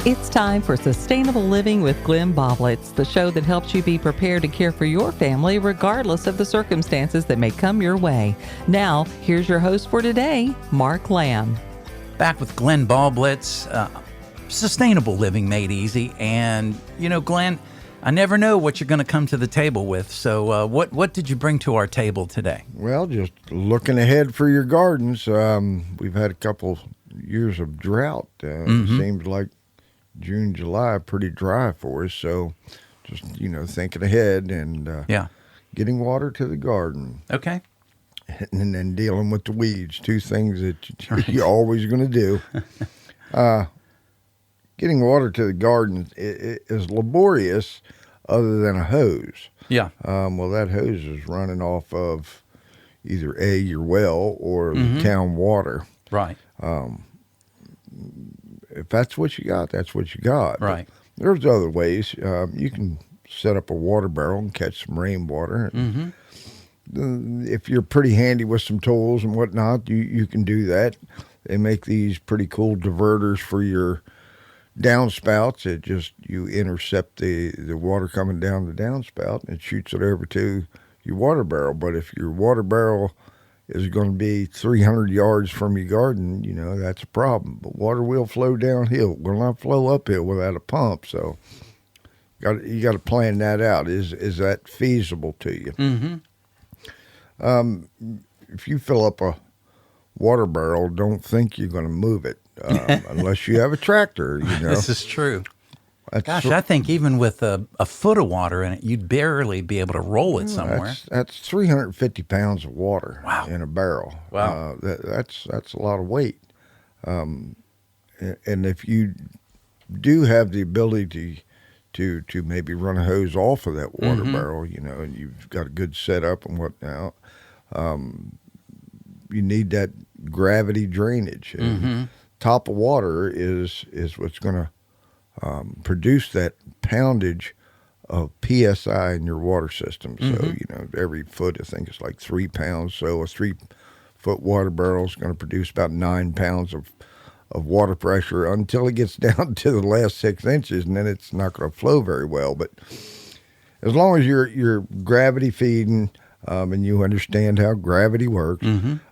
It's time for Sustainable Living with Glenn Boblitz, the show that helps you be prepared to care for your family regardless of the circumstances that may come your way. Now, here's your host for today, Mark Lamb. Back with Glenn Boblitz, Sustainable Living Made Easy. And, you know, Glenn, I never know what you're going to come to the table with. So what did you bring to our table today? Well, just looking ahead for your gardens. We've had a couple years of drought. It seems like June, July, pretty dry for us. So just, thinking ahead and getting water to the garden. Okay. And then dealing with the weeds, two things that you're always going to do. Getting water to the garden is laborious other than a hose. Yeah. Well, that hose is running off of either your well or the town water. Right. If that's what you got, that's what you got. Right. But there's other ways. You can set up a water barrel and catch some rainwater. If you're pretty handy with some tools and whatnot, you can do that. They make these pretty cool diverters for your downspouts. It just, you intercept the water coming down the downspout and it shoots it over to your water barrel. But if your water barrel is going to be 300 yards from your garden, that's a problem. But water will flow downhill. It will not flow uphill without a pump. So you got to plan that out. Is that feasible to you? If you fill up a water barrel, don't think you're going to move it unless you have a tractor. This is true. Gosh, I think even with a foot of water in it, you'd barely be able to roll it somewhere. That's 350 pounds of water in a barrel. Wow. That's a lot of weight. And if you do have the ability to maybe run a hose off of that water barrel, and you've got a good setup and whatnot, you need that gravity drainage. And top of water is what's going to produce that poundage of PSI in your water system. So, every foot, I think it's like 3 pounds. So a 3-foot water barrel is going to produce about 9 pounds of water pressure until it gets down to the last 6 inches, and then it's not going to flow very well. But as long as you're gravity feeding and you understand how gravity works,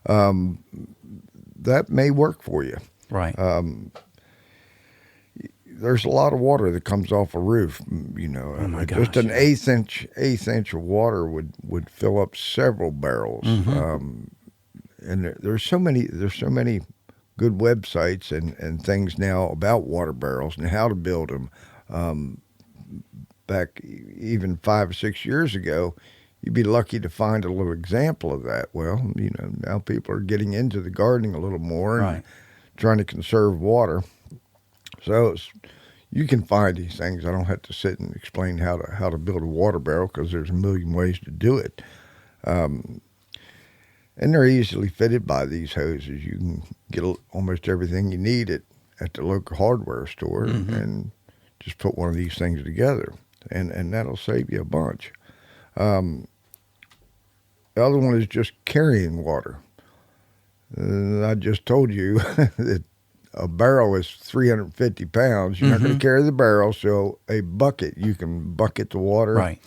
that may work for you. Right. There's a lot of water that comes off a roof, Oh my just gosh, an eighth inch of water would fill up several barrels. And there's so many good websites and things now about water barrels and how to build them. Back even 5 or 6 years ago, you'd be lucky to find a little example of that. Well, now people are getting into the gardening a little more and trying to conserve water. So you can find these things. I don't have to sit and explain how to build a water barrel because there's a million ways to do it. And they're easily fitted by these hoses. You can get almost everything you need at the local hardware store and just put one of these things together, and that'll save you a bunch. The other one is just carrying water. I just told you that a barrel is 350 pounds. You're not going to carry the barrel, so a bucket, you can bucket the water. Right.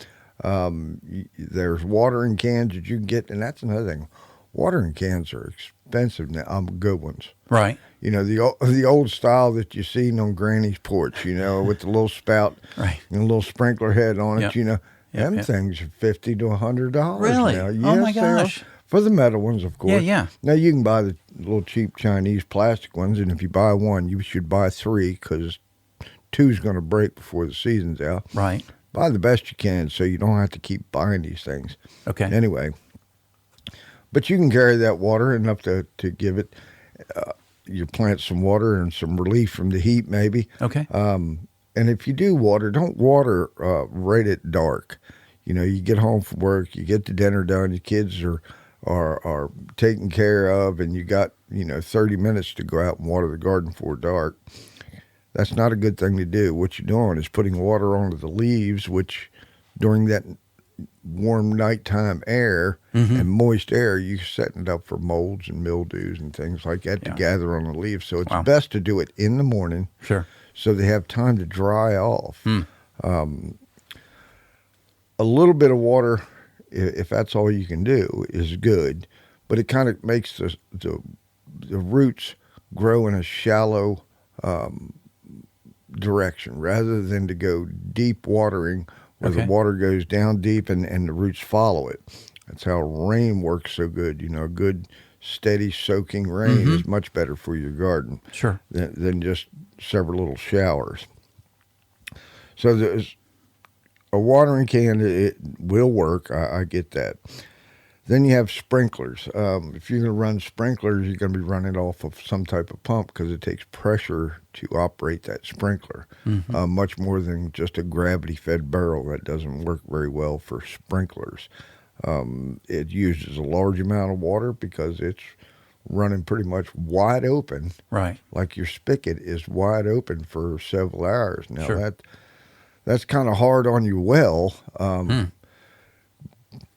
There's watering cans that you can get, and that's another thing. Watering cans are expensive now. Good ones. Right. The old style that you seen on Granny's porch, with the little spout Right. and a little sprinkler head on it, Yep. Them things are $50 to $100 Really? now. Oh, my Yes, they are. gosh. For the metal ones, of course. Yeah. Now, you can buy the little cheap Chinese plastic ones, and if you buy one, you should buy 3 because 2's going to break before the season's out. Right. Buy the best you can so you don't have to keep buying these things. Okay. Anyway, but you can carry that water enough to give it your plants some water and some relief from the heat, maybe. Okay. And if you do water, don't water right at dark. You get home from work, you get the dinner done, your kids are taken care of, and you got 30 minutes to go out and water the garden before dark. That's not a good thing to do. What you're doing is putting water onto the leaves, which during that warm nighttime air and moist air, you're setting it up for molds and mildews and things like that to gather on the leaves. So it's best to do it in the morning. Sure. so they have time to dry off. A little bit of water, if that's all you can do, is good, but it kind of makes the roots grow in a shallow direction rather than to go deep watering where the water goes down deep and the roots follow it. That's how rain works so good. You know, a good steady soaking rain is much better for your garden than just several little showers. So there's a watering can, it will work. I get that. Then you have sprinklers. If you're going to run sprinklers, you're going to be running off of some type of pump because it takes pressure to operate that sprinkler, much more than just a gravity-fed barrel. That doesn't work very well for sprinklers. It uses a large amount of water because it's running pretty much wide open. Right. Like your spigot is wide open for several hours. Now, that's kind of hard on your well.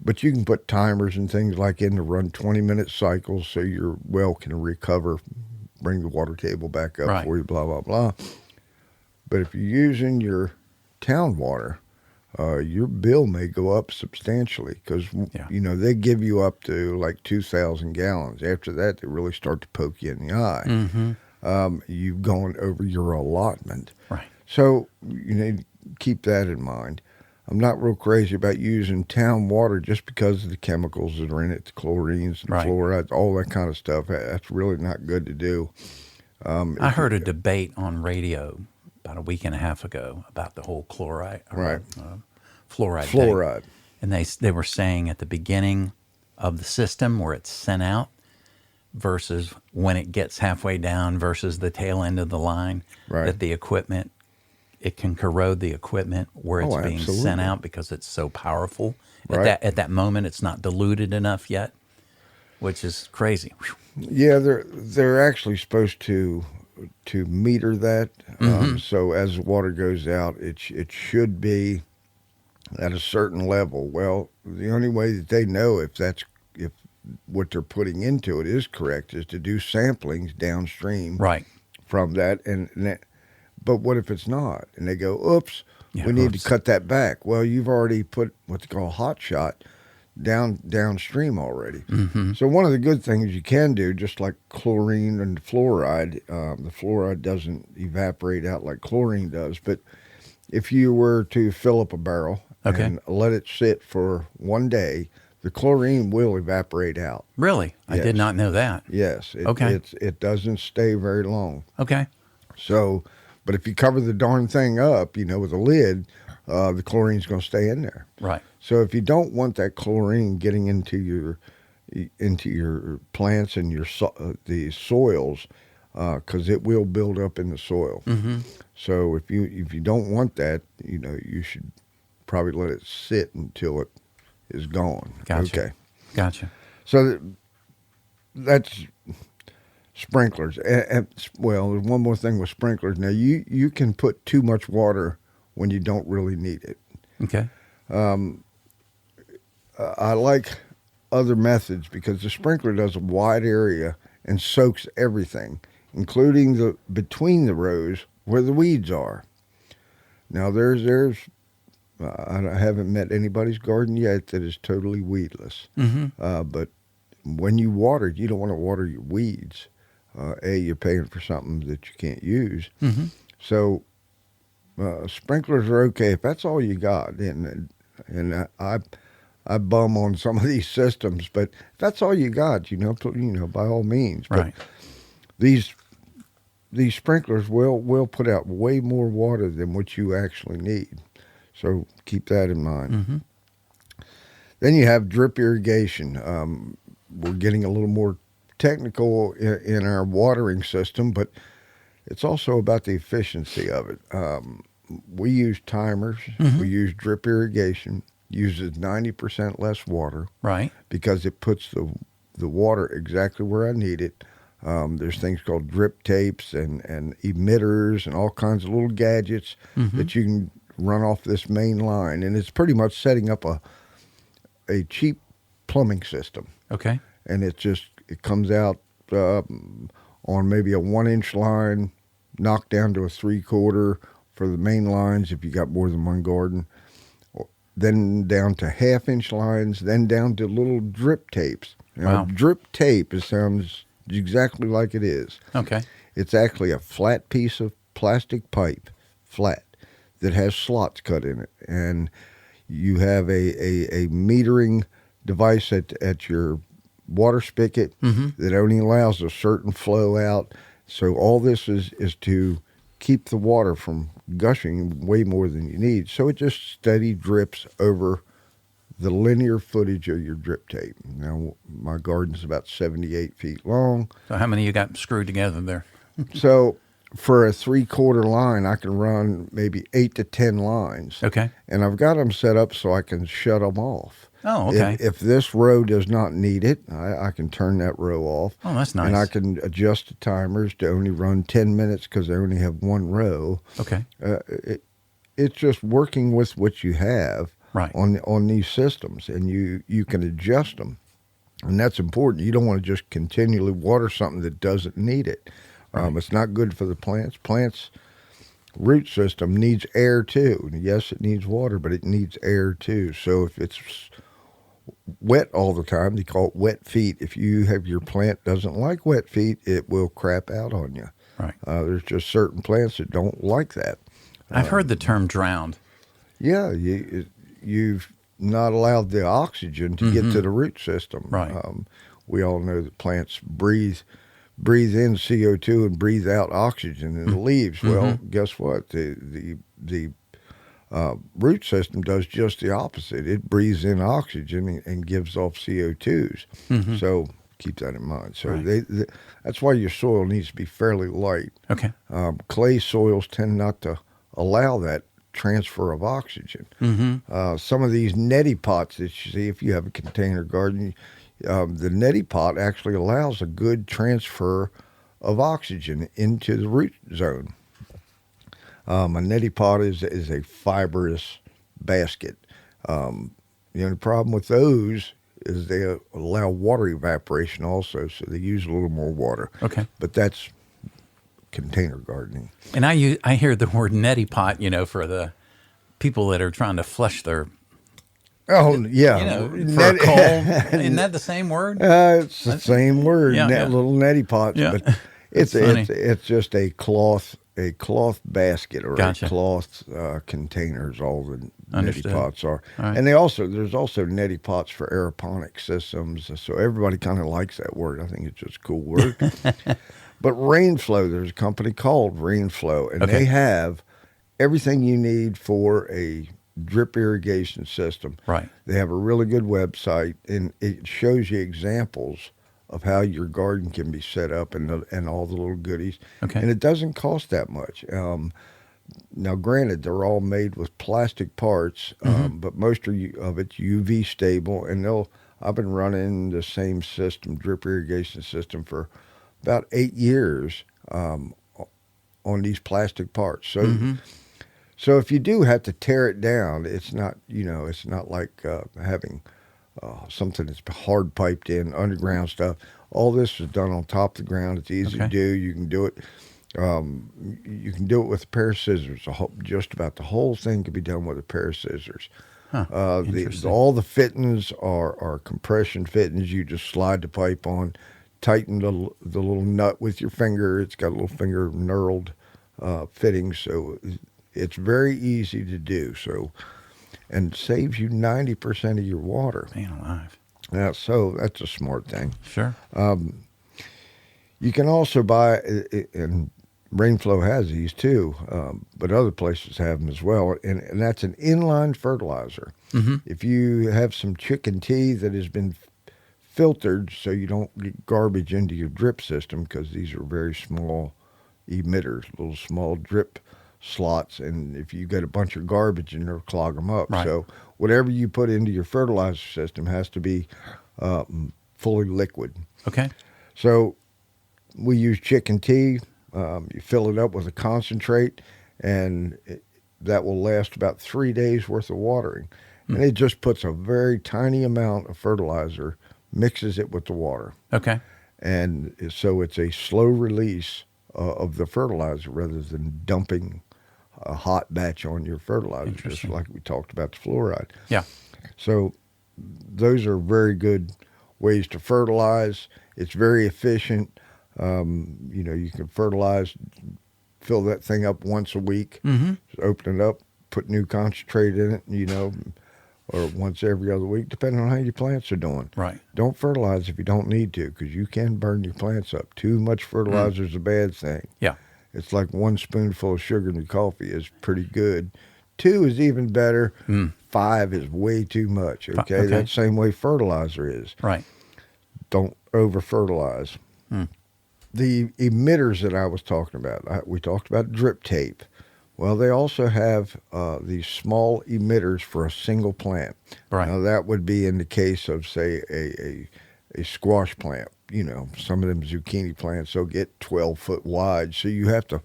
But you can put timers and things like in to run 20-minute cycles so your well can recover, bring the water table back up for you, blah, blah, blah. But if you're using your town water, your bill may go up substantially because, you know, they give you up to like 2,000 gallons. After that, they really start to poke you in the eye. You've gone over your allotment. Right. So you need to keep that in mind. I'm not real crazy about using town water just because of the chemicals that are in it, the chlorines and fluorides, all that kind of stuff. That's really not good to do. I heard a debate on radio about a week and a half ago about the whole fluoride thing. And they were saying at the beginning of the system where it's sent out versus when it gets halfway down versus the tail end of the line, that the equipment, it can corrode the equipment where it's being sent out because it's so powerful. At that moment, it's not diluted enough yet, which is crazy. Yeah, they're actually supposed to meter that. So as the water goes out, it should be at a certain level. Well, the only way that they know if what they're putting into it is correct is to do samplings downstream from that. But what if it's not? And they go, oops, we need to cut that back. Well, you've already put what they call hot shot downstream already. So one of the good things you can do, just like chlorine and fluoride, the fluoride doesn't evaporate out like chlorine does. But if you were to fill up a barrel and let it sit for one day, the chlorine will evaporate out. Really? Yes. I did not know that. Yes. It doesn't stay very long. Okay. So... But if you cover the darn thing up, you know, with a lid, the chlorine's going to stay in there. Right. So if you don't want that chlorine getting into your plants and the soils, because it will build up in the soil. So if you don't want that, you know, you should probably let it sit until it is gone. Gotcha. Okay. Gotcha. So that's sprinklers. Well, there's one more thing with sprinklers. Now, you can put too much water when you don't really need it. Okay. I like other methods because the sprinkler does a wide area and soaks everything, including between the rows where the weeds are. Now, I haven't met anybody's garden yet that is totally weedless. But when you water, you don't want to water your weeds. You're paying for something that you can't use. So sprinklers are okay if that's all you got. And I bum on some of these systems, but if that's all you got, you know, by all means. But these sprinklers will put out way more water than what you actually need. So keep that in mind. Then you have drip irrigation. We're getting a little more technical in our watering system, but it's also about the efficiency of it. We use timers. We use drip irrigation. Uses 90% less water. Right. Because it puts the water exactly where I need it. There's things called drip tapes and emitters and all kinds of little gadgets that you can run off this main line, and it's pretty much setting up a cheap plumbing system. Okay. And it comes out on maybe a 1-inch line, knock down to a 3/4 for the main lines if you got more than one garden, then down to 1/2-inch lines, then down to little drip tapes. Now, Wow. drip tape, it sounds exactly like it is. Okay. It's actually a flat piece of plastic pipe, flat, that has slots cut in it. And you have a metering device at your water spigot that only allows a certain flow out. So all this is to keep the water from gushing way more than you need. So it just steady drips over the linear footage of your drip tape. Now, my garden's about 78 feet long. So how many you got screwed together there? So for a 3/4 line, I can run maybe 8 to 10 lines. Okay. And I've got them set up so I can shut them off. Oh, okay. If this row does not need it, I can turn that row off. Oh, that's nice. And I can adjust the timers to only run 10 minutes because I only have one row. Okay. It's just working with what you have Right. on these systems, and you can adjust them. And that's important. You don't want to just continually water something that doesn't need it. Right. It's not good for the plants. Plants' root system needs air too. Yes, it needs water, but it needs air too. So if it's wet all the time, they call it wet feet. If you have your plant doesn't like wet feet, it will crap out on you. Right. There's just certain plants that don't like that. I've heard the term drowned. Yeah, you've not allowed the oxygen to get to the root system. Right. We all know that plants breathe in CO2 and breathe out oxygen in the leaves. Well, guess what? The root system does just the opposite. It breathes in oxygen and gives off CO2s. So keep that in mind. So Right. that's why your soil needs to be fairly light. Okay. Clay soils tend not to allow that transfer of oxygen. Some of these neti pots that you see, if you have a container garden, the neti pot actually allows a good transfer of oxygen into the root zone. A neti pot is a fibrous basket. The only problem with those is they allow water evaporation also, so they use a little more water. Okay. But that's container gardening. And I hear the word neti pot, for the people that are trying to flush their, Oh, yeah. for a cold. Isn't that the same word? It's the same word, Yeah, yeah. little neti pots, Yeah. but it's funny. it's just a cloth basket or Gotcha. a cloth container is all the Understood. neti pots are. All right. And there's also neti pots for aeroponic systems. So everybody kind of likes that word. I think it's just a cool word. But Rainflow, there's a company called Rainflow, and Okay. they have everything you need for a drip irrigation system. Right. They have a really good website, and it shows you examples of how your garden can be set up and all the little goodies. Okay. And it doesn't cost that much. Now, granted, they're all made with plastic parts, but most of it's UV stable, and I've been running the same system, drip irrigation system, for about 8 years on these plastic parts. So, so if you do have to tear it down, it's not like having something that's hard piped in, underground stuff. All this is done on top of the ground. It's easy to Okay. do. You can do it. You can do it with a pair of scissors. Just about the whole thing can be done with a pair of scissors. Huh. Interesting. All the fittings are compression fittings. You just slide the pipe on, tighten the little nut with your finger. It's got a little finger knurled fitting, so it's very easy to do. So, and saves you 90% of your water. Man alive. Yeah, so that's a smart thing. Sure. You can also buy, and Rainflow has these too, but other places have them as well, and that's an inline fertilizer. If you have some chicken tea that has been filtered so you don't get garbage into your drip system, because these are very small emitters, little small drip slots, and if you get a bunch of garbage in there, clog them up. Right. So whatever you put into your fertilizer system has to be fully liquid. Okay. So we use chicken tea. You fill it up with a concentrate, and that will last about 3 days worth of watering. And it just puts a very tiny amount of fertilizer, mixes it with the water. Okay. And so it's a slow release of the fertilizer rather than dumping a hot batch on your fertilizer, just Interesting. like we talked about the fluoride. Yeah. So those are very good ways to fertilize. It's very efficient. You can fertilize, fill that thing up once a week, just open it up, put new concentrate in it, or once every other week, depending on how your plants are doing. Right. Don't fertilize if you don't need to, because you can burn your plants up. Too much fertilizer is a bad thing. Yeah. It's like 1 spoonful of sugar in your coffee is pretty good. 2 is even better. 5 is way too much. Okay, that's the same way fertilizer is. Right. Don't over fertilize. The emitters that I was talking about, we talked about drip tape. Well, they also have these small emitters for a single plant. Right. Now, that would be in the case of, say, a squash plant. Some of them zucchini plants, they'll get 12-foot wide. So you have to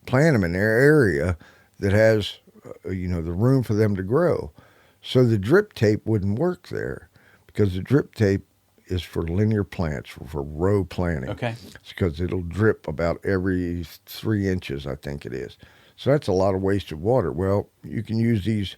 plant them in an area that has, the room for them to grow. So the drip tape wouldn't work there because the drip tape is for linear plants, for row planting. Okay. It's because it'll drip about every 3 inches, I think it is. So that's a lot of wasted water. Well, you can use these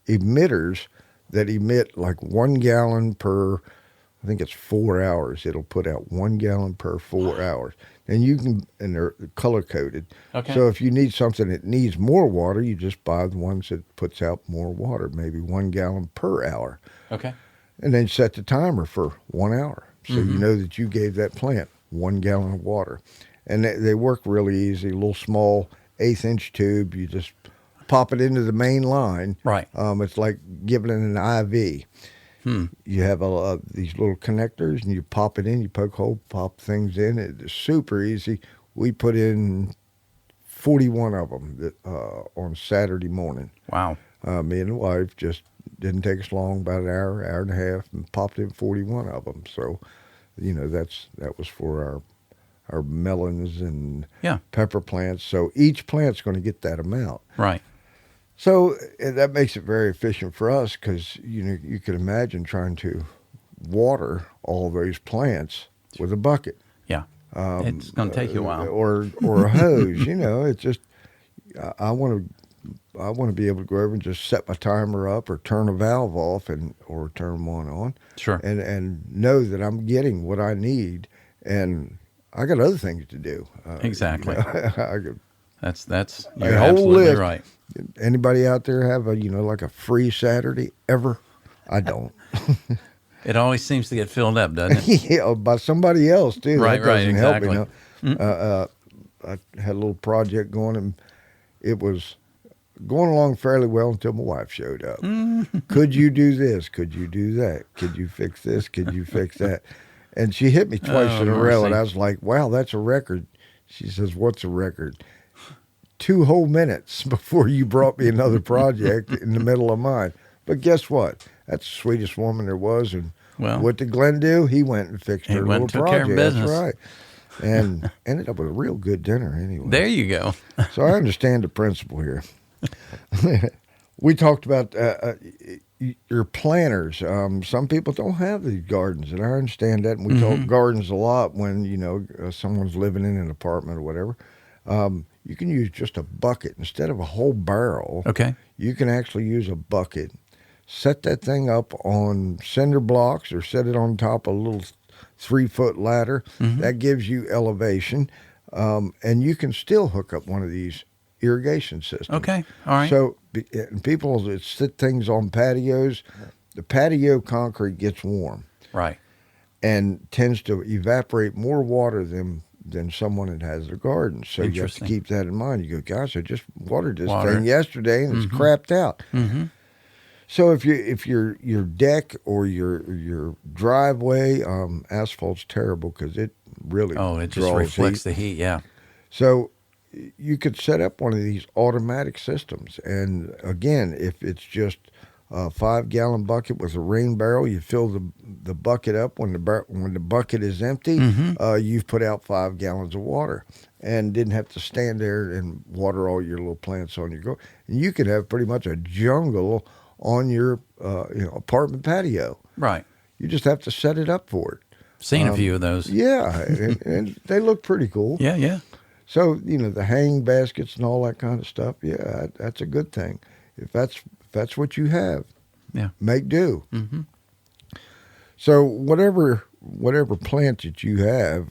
emitters that emit like 1 gallon per, I think it's 4 hours. It'll put out 1 gallon per 4 hours. And they're color coded. Okay. So if you need something that needs more water, you just buy the ones that puts out more water, maybe 1 gallon per hour. Okay. And then set the timer for 1 hour. So you know that you gave that plant 1 gallon of water. And they work really easy, a little small 1/8-inch tube. You just pop it into the main line. Right. It's like giving it an IV. You have these little connectors, and you pop it in, you poke hole, pop things in. It's super easy. We put in 41 of them on Saturday morning. Wow. Me and the wife just didn't take us long, about an hour and a half, and popped in 41 of them. So, that was for our melons and pepper plants. So each plant's going to get that amount. Right. So that makes it very efficient for us because, you could imagine trying to water all those plants with a bucket. Yeah. It's going to take you a while. Or a hose. It's just, I want to be able to go over and just set my timer up or turn a valve off or turn one on. Sure. And know that I'm getting what I need. And I got other things to do. Exactly. That's a you're whole absolutely list. right. Anybody out there have like a free Saturday ever? I don't. It always seems to get filled up, doesn't it? Yeah, by somebody else too. Right, That doesn't exactly. help me. I had a little project going, and it was going along fairly well until my wife showed up. Could you do this? Could you do that? Could you fix this? Could you fix that? And she hit me twice in a row, and I was like, wow, that's a record. She says, what's a record? 2 whole minutes before you brought me another project in the middle of mine. But guess what? That's the sweetest woman there was. And what did Glenn do? He went and fixed her little took project. care of business. That's right. And ended up with a real good dinner anyway. There you go. So I understand the principle here. We talked about your planters. Some people don't have these gardens, and I understand that. And we talk gardens a lot when, someone's living in an apartment or whatever. You can use just a bucket instead of a whole barrel. Okay. You can actually use a bucket. Set that thing up on cinder blocks or set it on top of a little 3-foot ladder. That gives you elevation. And you can still hook up one of these irrigation systems. Okay. All right. So people that sit things on patios, the patio concrete gets warm. Right. And tends to evaporate more water than someone that has their garden. So you have to keep that in mind. You go, gosh, I just watered this thing yesterday and it's crapped out. So if your deck or your driveway, asphalt's terrible because it really it just reflects the heat. Yeah. So you could set up one of these automatic systems, and again, if it's just a 5-gallon bucket with a rain barrel, you fill the bucket up when the bucket is empty. You've put out 5 gallons of water, and didn't have to stand there and water all your little plants on your garden. And you could have pretty much a jungle on your apartment patio. Right. You just have to set it up for it. Seen a few of those. Yeah, and they look pretty cool. Yeah. So, the hanging baskets and all that kind of stuff, yeah, that's a good thing. If that's what you have, Yeah. make do. Mm-hmm. So whatever plant that you have,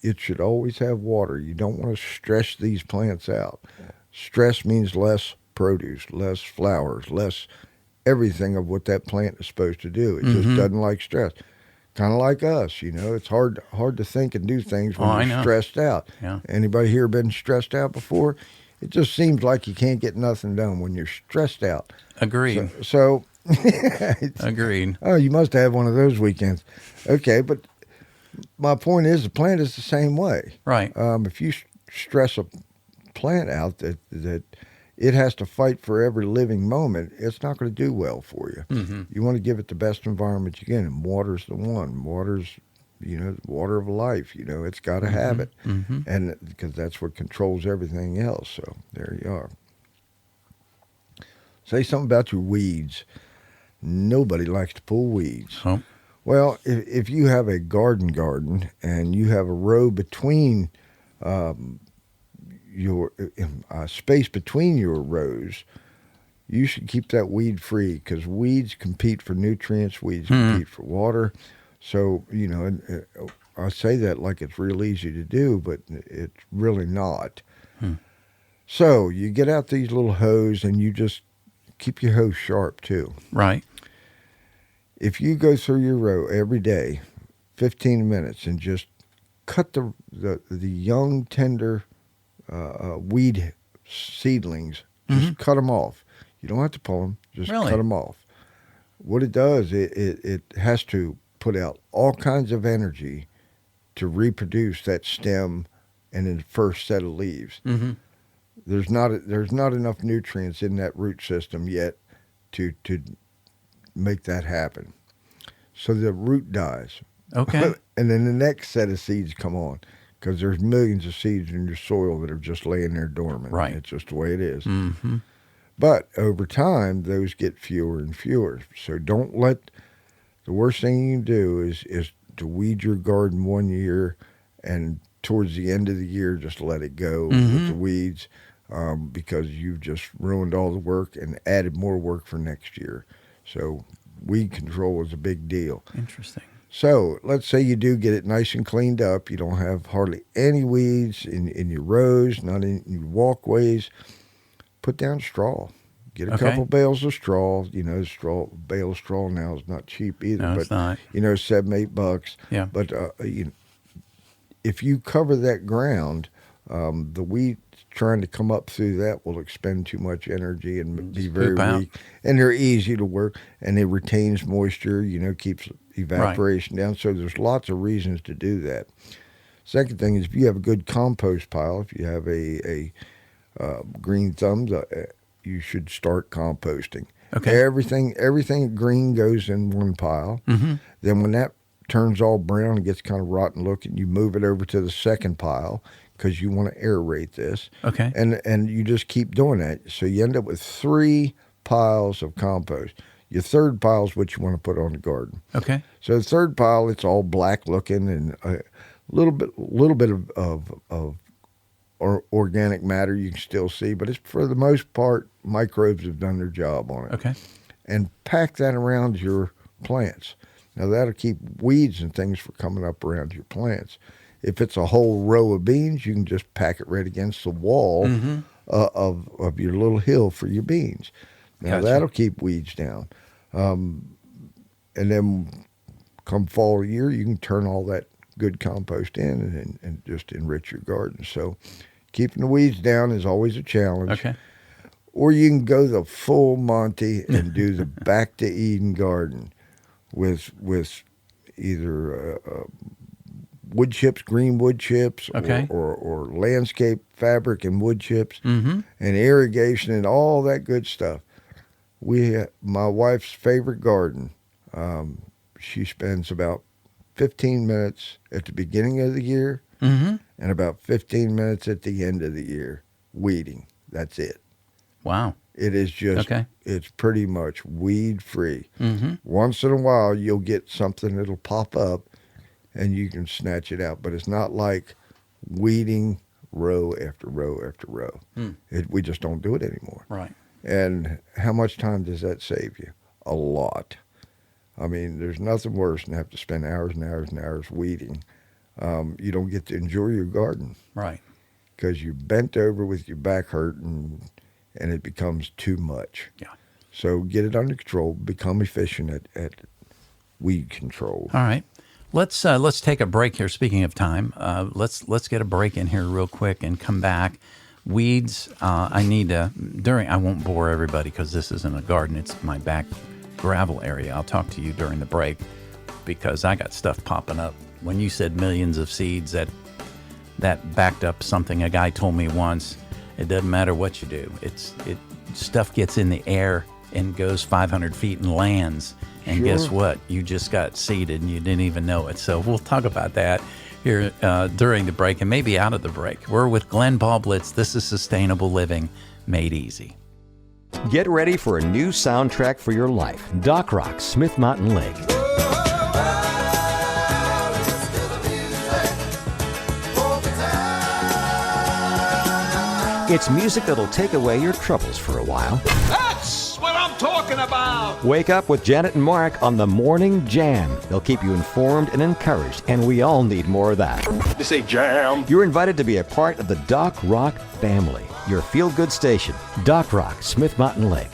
it should always have water. You don't want to stress these plants out. Stress means less produce, less flowers, less everything of what that plant is supposed to do. It just doesn't like stress. Kind of like us, it's hard to think and do things when you're stressed out. Yeah. Anybody here been stressed out before? It just seems like you can't get nothing done when you're stressed out. Agreed. So Agreed. oh, you must have one of those weekends. Okay, but my point is the plant is the same way. Right. If you stress a plant out that it has to fight for every living moment, it's not going to do well for you. Mm-hmm. You want to give it the best environment you can, and water's the one. Water's, the water of life. It's got to have it, and because that's what controls everything else. So there you are. Say something about your weeds. Nobody likes to pull weeds. Oh. Well, if you have a garden and you have a row between your space between your rows, you should keep that weed free because weeds compete for nutrients, weeds compete for water. So, I say that like it's real easy to do, but it's really not. So you get out these little hoes and you just keep your hose sharp too. Right. If you go through your row every day, 15 minutes, and just cut the young, tender weed seedlings, just cut them off. You don't have to pull them, just cut them off. What it does, it has to put out all kinds of energy to reproduce that stem and then the first set of leaves. Mm-hmm. There's not enough nutrients in that root system yet to make that happen. So the root dies. Okay. And then the next set of seeds come on because there's millions of seeds in your soil that are just laying there dormant. Right. It's just the way it is. Mm-hmm. But over time, those get fewer and fewer. So don't let the worst thing you can do is to weed your garden one year and towards the end of the year, just let it go with the weeds because you've just ruined all the work and added more work for next year. So weed control is a big deal. Interesting. So let's say you do get it nice and cleaned up. You don't have hardly any weeds in your rows, not in your walkways. Put down straw. Get a couple bales of straw. Bale of straw now is not cheap either. No, it's not. $7-8. Yeah. But if you cover that ground, the weeds trying to come up through that will expend too much energy and be very weak. And they're easy to work, and it retains moisture, keeps evaporation down. So there's lots of reasons to do that. Second thing is if you have a good compost pile, if you have a green thumbs, you should start composting. Okay. Everything green goes in one pile. Mm-hmm. Then when that turns all brown and gets kind of rotten looking, you move it over to the second pile because you want to aerate this. Okay. And you just keep doing that. So you end up with 3 piles of compost. Your third pile is what you want to put on the garden. Okay. So the third pile, it's all black looking and a little bit of organic matter you can still see, but it's for the most part, microbes have done their job on it. Okay. And pack that around your plants. Now that'll keep weeds and things from coming up around your plants. If it's a whole row of beans, you can just pack it right against the wall of your little hill for your beans. Now that'll keep weeds down. And then come fall year, you can turn all that good compost in and just enrich your garden. So keeping the weeds down is always a challenge. Okay. Or you can go the full Monty and do the Back to Eden garden with either wood chips, green wood chips, or landscape fabric and wood chips, and irrigation and all that good stuff. My wife's favorite garden, she spends about 15 minutes at the beginning of the year and about 15 minutes at the end of the year weeding. That's it. Wow. It is just, it's pretty much weed free. Once in a while, you'll get something that'll pop up and you can snatch it out, but it's not like weeding row after row after row. We just don't do it anymore. Right. And how much time does that save you? A lot. I mean, there's nothing worse than have to spend hours and hours and hours weeding. You don't get to enjoy your garden. Right. Because you're bent over with your back hurting, and it becomes too much. Yeah. So get it under control. Become efficient at weed control. All right. Let's take a break here. Speaking of time, let's get a break in here real quick and come back. Weeds. I need to I won't bore everybody because this isn't a garden. It's my back gravel area. I'll talk to you during the break because I got stuff popping up. When you said millions of seeds, that backed up something a guy told me once. It doesn't matter what you do. Stuff gets in the air and goes 500 feet and lands. And Sure. guess what? You just got seeded and you didn't even know it. So we'll talk about that here during the break and maybe out of the break. We're with Glenn Ballblitz. This is Sustainable Living Made Easy. Get ready for a new soundtrack for your life. Doc Rock, Smith Mountain Lake. It's music that'll take away your troubles for a while. That's what I'm talking about! Wake up with Janet and Mark on the Morning Jam. They'll keep you informed and encouraged, and we all need more of that. You say jam? You're invited to be a part of the Doc Rock family, your feel-good station. Doc Rock, Smith Mountain Lake.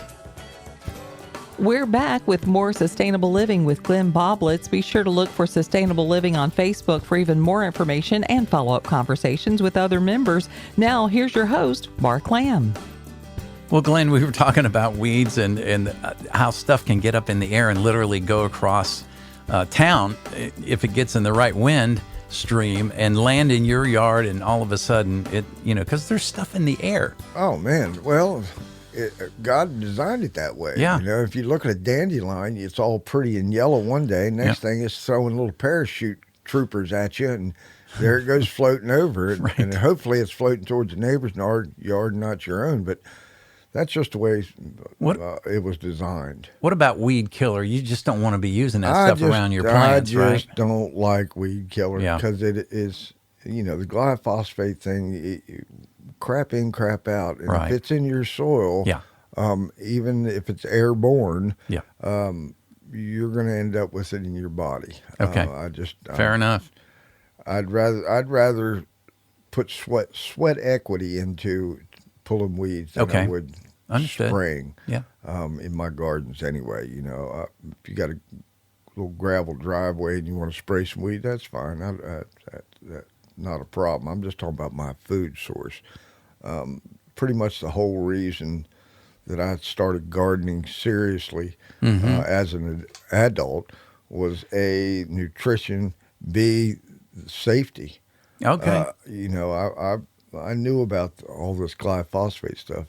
We're back with more Sustainable Living with Glenn Ballblitz. Be sure to look for Sustainable Living on Facebook for even more information and follow-up conversations with other members. Now, here's your host, Mark Lamb. Well, Glenn, we were talking about weeds and how stuff can get up in the air and literally go across town if it gets in the right wind stream and land in your yard, and all of a sudden because there's stuff in the air. Oh, man. Well, God designed it that way. Yeah. If you look at a dandelion, it's all pretty and yellow one day. Next thing is throwing little parachute troopers at you, and there it goes floating over. Right. And hopefully it's floating towards the neighbor's yard, not your own. But that's just the way it was designed. What about weed killer? You just don't want to be using that stuff around your plants, right? I just don't like weed killer because it is, the glyphosate thing, crap in, crap out. And Right. if it's in your soil, even if it's airborne, you're going to end up with it in your body. Okay. Fair enough. I'd rather put sweat equity into pulling weeds than I would Understood. spraying. Yeah. In my gardens anyway. If you got a little gravel driveway and you want to spray some weed, that's fine. That's not a problem. I'm just talking about my food source. Pretty much the whole reason that I started gardening seriously as an adult was A, nutrition, B, safety. Okay. I knew about all this glyphosate stuff,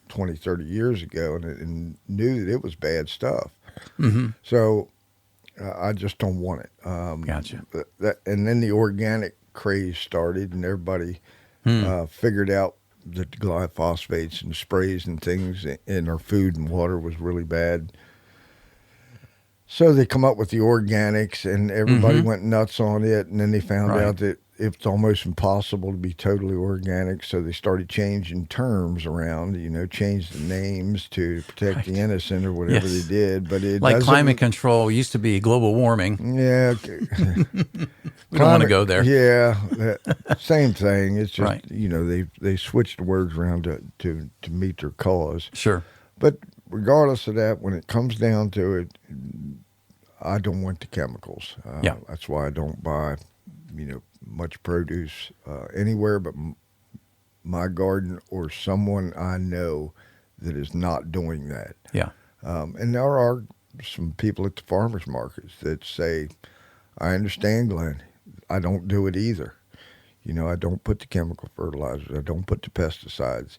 20, 30 years ago, and knew that it was bad stuff. Mm-hmm. So I just don't want it. Gotcha. And then the organic craze started, and everybody figured out that the glyphosates and sprays and things in our food and water was really bad. So they come up with the organics, and everybody went nuts on it. And then they found out that it's almost impossible to be totally organic. So they started changing terms around, changed the names to protect the innocent or whatever they did. But it like climate control used to be global warming. Yeah. We don't want to go there. Yeah. Same thing. It's just, they switched the words around to meet their cause. Sure. But regardless of that, when it comes down to it, I don't want the chemicals. That's why I don't buy, much produce anywhere but my garden or someone I know that is not doing that. Yeah. And there are some people at the farmers markets that say, I understand, Glenn. I don't do it either. I don't put the chemical fertilizers. I don't put the pesticides.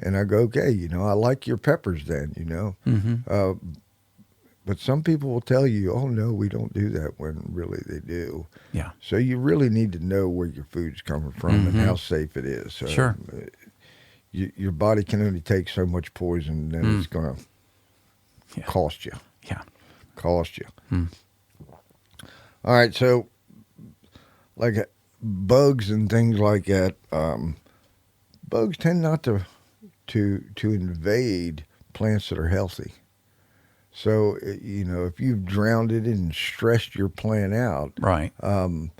And I go, okay, I like your peppers then, But some people will tell you, oh, no, we don't do that, when really they do. Yeah. So you really need to know where your food's coming from and how safe it is. So Sure. Your body can only take so much poison, and it's going to cost you. Yeah. Cost you. All right, so like bugs and things like that. Bugs tend not to invade plants that are healthy. So if you've drowned it and stressed your plant out, Right. the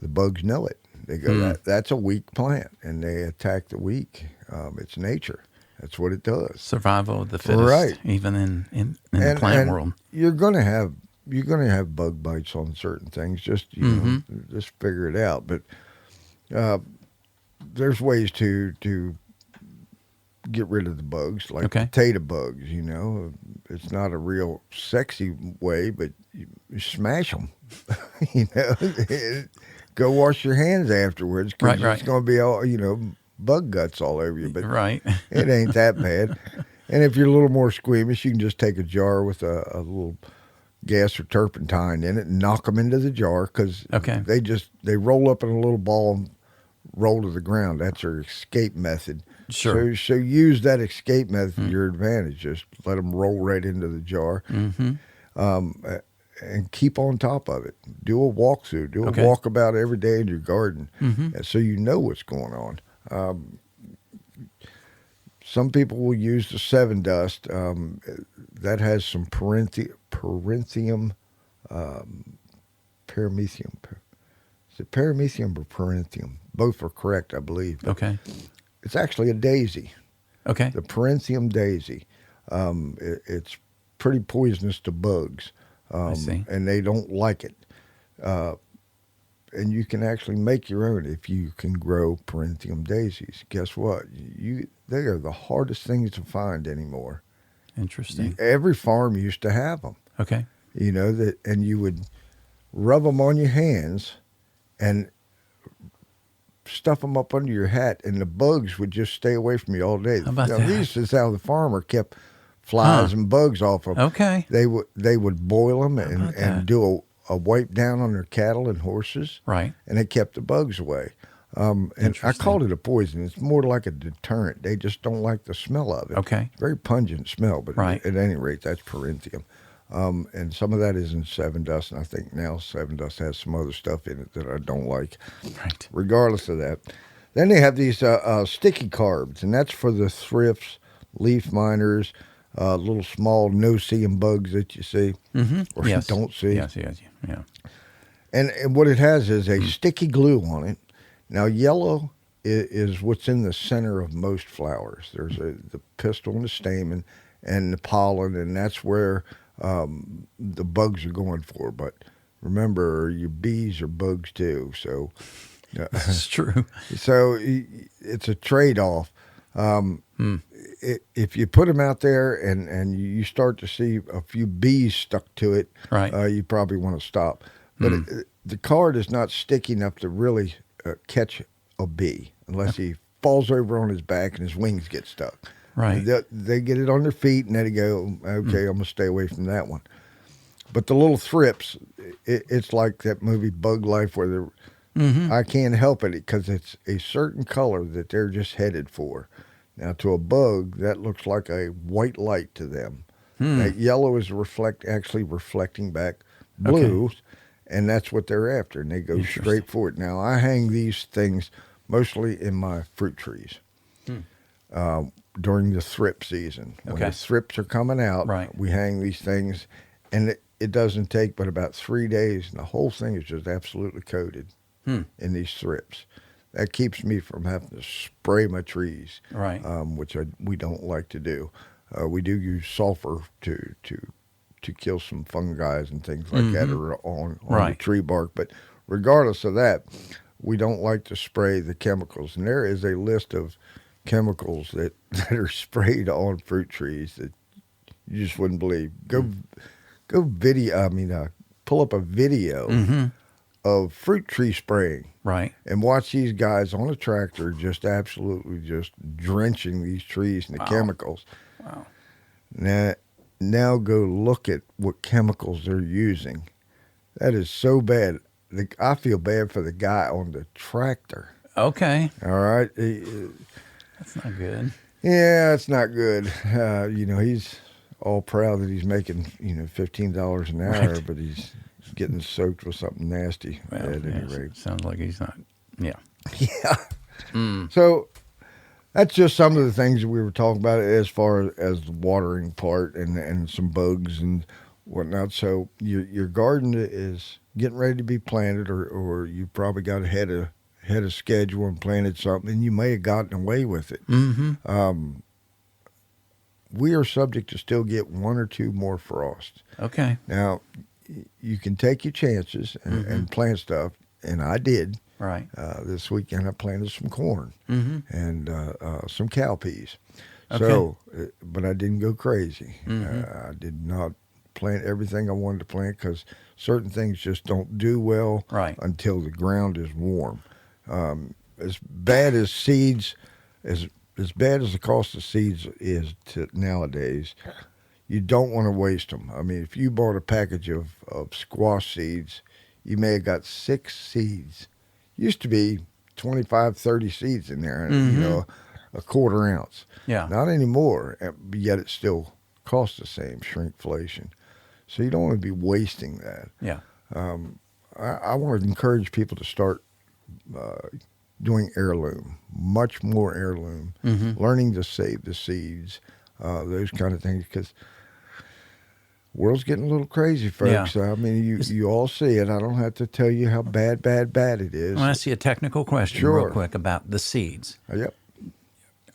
bugs know it. They go, that's a weak plant, and they attack the weak. It's nature. That's what it does. Survival of the fittest, Right. even in the plant world. You're gonna have bug bites on certain things. Just just figure it out. But there's ways to get rid of the bugs, like potato bugs. It's not a real sexy way, but you smash them. Go wash your hands afterwards, because Right. it's going to be all bug guts all over you. But Right. it ain't that bad. And if you're a little more squeamish, you can just take a jar with a little gas or turpentine in it and knock them into the jar, because they roll up in a little ball and roll to the ground. That's their escape method. Sure. So use that escape method to your advantage. Just let them roll right into the jar. And keep on top of it. Do a walkthrough. Do a walkabout every day in your garden, so you know what's going on. Some people will use the 7 Dust. That has some paramecium. Is it paramecium or paramecium? Both are correct, I believe. Okay. It's actually a daisy. Okay. The paramecium daisy. It's pretty poisonous to bugs. I see. And they don't like it. And you can actually make your own if you can grow paramecium daisies. Guess what? They are the hardest things to find anymore. Interesting. Every farm used to have them. Okay. And you would rub them on your hands and stuff them up under your hat, and the bugs would just stay away from you all day. How about that? This is how the farmer kept flies and bugs off of them. Okay. They would boil them and do a wipe down on their cattle and horses. Right. And it kept the bugs away. And I called it a poison. It's more like a deterrent. They just don't like the smell of it. Okay. Very pungent smell, but Right. at any rate, that's paramecium. And some of that is in 7 Dust, and I think now 7 Dust has some other stuff in it that I don't like. Right. Regardless of that. Then they have these sticky carbs, and that's for the thrifts, leaf miners, little small no-seeing bugs that you see or you don't see. Yes. Yeah. And what it has is a sticky glue on it. Now, yellow is what's in the center of most flowers. There's the pistil and the stamen and the pollen, and that's where the bugs are going for. But remember, your bees are bugs too. So It's true. So it's a trade-off. If you put them out there and you start to see a few bees stuck to it, Right. You probably want to stop. But the card is not sticky enough to really catch a bee unless he falls over on his back and his wings get stuck. Right. They get it on their feet and they go, okay, I'm going to stay away from that one. But the little thrips, it's like that movie Bug Life where they're, I can't help it because it's a certain color that they're just headed for. Now, to a bug, that looks like a white light to them. That yellow is actually reflecting back blue, and that's what they're after, and they go straight for it. Now, I hang these things mostly in my fruit trees during the thrip season. When the thrips are coming out, we hang these things, and it doesn't take but about 3 days, and the whole thing is just absolutely coated in these thrips. That keeps me from having to spray my trees, which we don't like to do. We do use sulfur to kill some fungi and things like that are on the tree bark. But regardless of that, we don't like to spray the chemicals. And there is a list of chemicals that are sprayed on fruit trees that you just wouldn't believe. Pull up a video of fruit tree spraying. Right. And watch these guys on a tractor just absolutely just drenching these trees in the chemicals. Wow. Now go look at what chemicals they're using. That is so bad. I feel bad for the guy on the tractor. Okay. All right. That's not good. Yeah, it's not good. He's all proud that he's making, $15 an hour, but he's getting soaked with something nasty at any rate. Sounds like he's not Yeah. Yeah. So that's just some of the things that we were talking about as far as the watering part and some bugs and whatnot. So your garden is getting ready to be planted, or you probably got ahead of schedule and planted something, and you may have gotten away with it. Mm-hmm. We are subject to still get one or two more frosts. Okay. Now, you can take your chances and plant stuff, and I did. Right. This weekend I planted some corn and some cowpeas. Okay. So, but I didn't go crazy. Mm-hmm. I did not plant everything I wanted to plant because certain things just don't do well Right. until the ground is warm. As bad as seeds, as bad as the cost of seeds is nowadays, you don't want to waste them. I mean, if you bought a package of squash seeds, you may have got 6 seeds. Used to be 25, 30 seeds in there, you know, a quarter ounce. Yeah. Not anymore, but yet it still costs the same, shrinkflation. So you don't want to be wasting that. Yeah. I want to encourage people to start doing heirloom, much more heirloom, learning to save the seeds, those kind of things, because world's getting a little crazy, folks. Yeah. I mean, you all see it. I don't have to tell you how bad it is. I want to ask you a technical question real quick about the seeds. Yep.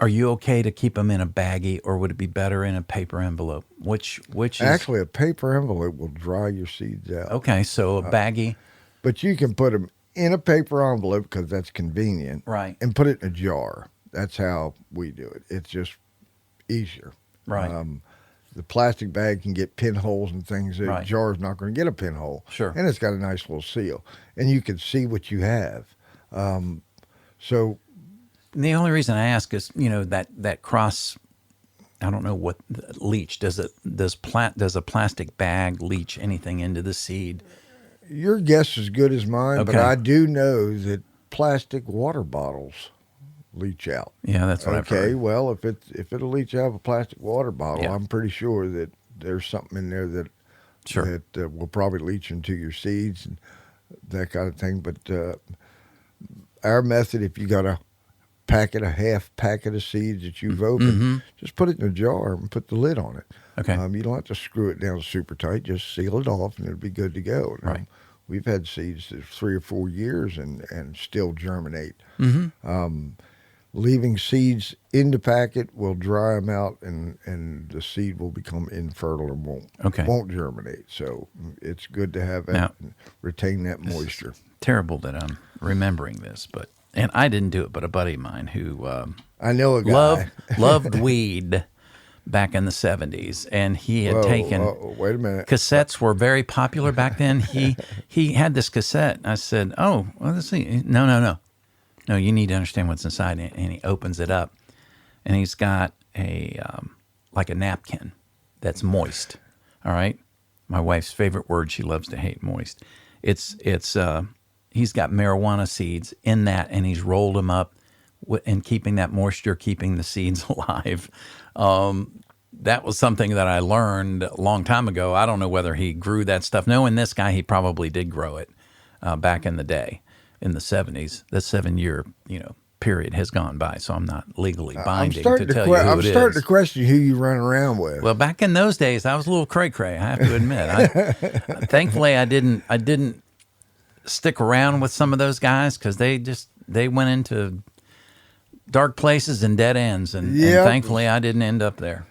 Are you okay to keep them in a baggie, or would it be better in a paper envelope? Which is Actually, a paper envelope will dry your seeds out. okay? So a baggie, But you can put them in a paper envelope because that's convenient. right? And put it in a jar. That's how we do it. It's just easier. Right. The plastic bag can get pinholes and things. The Right. jar's not going to get a pinhole. Sure. And it's got a nice little seal. And you can see what you have. So And the only reason I ask is, you know, that cross. I don't know what leach does a plastic bag leach anything into the seed? your guess is as good as mine, but Okay. I do know that plastic water bottles leach out. Yeah, that's what I've Okay, heard. well, if it'll leach out of a plastic water bottle, Yeah. I'm pretty sure that there's something in there that Sure. that will probably leach into your seeds and that kind of thing. But our method, if you got a half packet of seeds that you've opened, just put it in a jar and put the lid on it. Okay. You don't have to screw it down super tight. Just seal it off, and it'll be good to go. Right. We've had seeds that 3 or 4 years and still germinate. Leaving seeds in the packet will dry them out, and the seed will become infertile and won't germinate. So it's good to have that Now- and retain that moisture. Terrible that I'm remembering this, and I didn't do it, but a buddy of mine who I know a guy. loved weed back in the 70s, and he had taken Wait a minute. cassettes were very popular back then. He had this cassette. And I said, "Oh, well, let's see. No, you need to understand what's inside." And he opens it up, and he's got a like a napkin that's moist. All right, my wife's favorite word. She loves to hate moist. It's he's got marijuana seeds in that, and he's rolled them up and keeping that moisture, keeping the seeds alive. That was something that I learned a long time ago. I don't know whether he grew that stuff. Knowing this guy, he probably did grow it back in the day, in the 70s. The 7-year, period has gone by, so I'm not legally binding to tell you who I'm it is. starting to question who you run around with. Well, back in those days, I was a little cray-cray, I have to admit. Thankfully, I didn't stick around with some of those guys because they went into dark places and dead ends, and thankfully, I didn't end up there.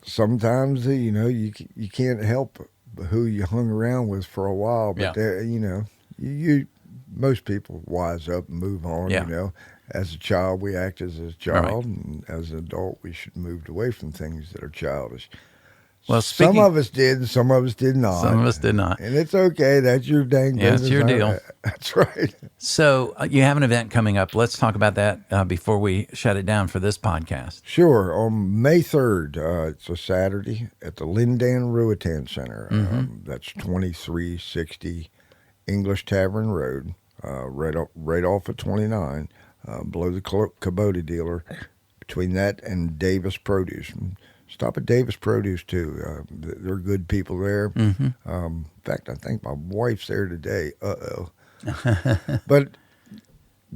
Sometimes, you can't help who you hung around with for a while, but you most people wise up and move on. Yeah. As a child, we act as a child, Right. and as an adult, we should move away from things that are childish. Well, Some of us did, and some of us did not. Some of us did not. And it's okay. That's your dang Yeah, business. it's your deal. That's right. So you have an event coming up. Let's talk about that before we shut it down for this podcast. Sure. On May 3rd, it's a Saturday at the Lindan Ruatan Center. That's 2360 English Tavern Road, right off of 29, below the Kubota dealer, between that and Davis Produce. Stop at Davis Produce, too. They're good people there. In fact, I think my wife's there today. But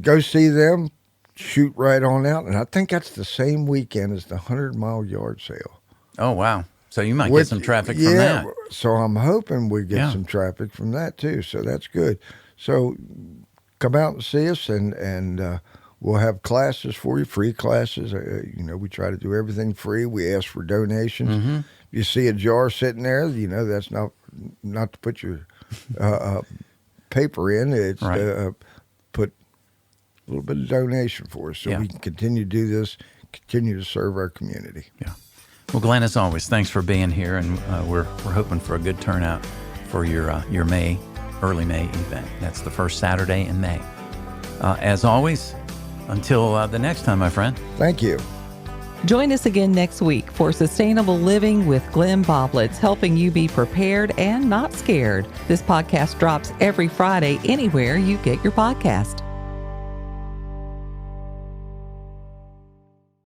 go see them, shoot right on out. And I think that's the same weekend as the 100-mile yard sale. Oh, wow. So you might get some traffic from that. So I'm hoping we get some traffic from that too. So that's good. So come out and see us, and we'll have classes for you, free classes. We try to do everything free. We ask for donations. Mm-hmm. If you see a jar sitting there, that's not to put your paper in. It's put a little bit of donation for us so we can continue to do this, continue to serve our community. Yeah. Well, Glenn, as always, thanks for being here, and we're hoping for a good turnout for your early May event. That's the first Saturday in May. As always, until the next time, my friend. Thank you. Join us again next week for Sustainable Living with Glenn Boblitz, helping you be prepared and not scared. This podcast drops every Friday anywhere you get your podcast.